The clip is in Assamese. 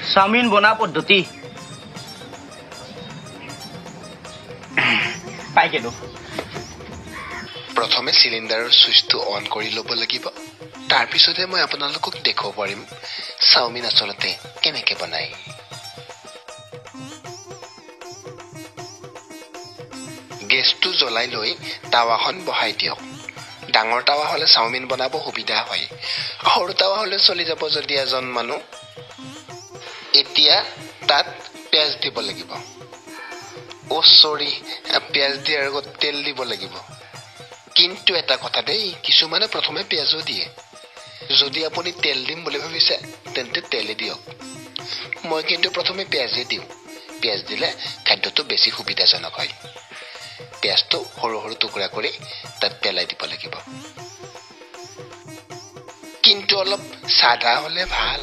চাওমিন বনা পদ্ধতি পাই গেলো প্ৰথমে চিলিণ্ডাৰৰ ছুইচটো অন কৰি ল'ব লাগিব তাৰ পিছতে মই আপোনালোকক দেখুৱাব পাৰিম চাওমিন আচলতে কেনেকৈ বনায় গেছটো জ্বলাই লৈ টাৱাখন বহাই দিয়ক ডাঙৰ টাৱা হ'লে চাওমিন বনাব সুবিধা হয় সৰু টাৱা হ'লে চলি যাব যদি এজন মানুহ এতিয়া তাত পিয়াজ দিব লাগিব পিয়াজ দিয়াৰ আগত তেল দিব লাগিব কিন্তু এটা কথা দেই কিছুমানে প্ৰথমে পিয়াজো দিয়ে যদি আপুনি তেল দিম বুলি ভাবিছে তেন্তে তেলে দিয়ক মই কিন্তু প্ৰথমে পিয়াজে দিওঁ পিয়াজ দিলে খাদ্যটো বেছি সুবিধাজনক হয় পিয়াজটো সৰু সৰু টুকুৰা কৰি তাত পেলাই দিব লাগিব কিন্তু অলপ সাদা হ'লে ভাল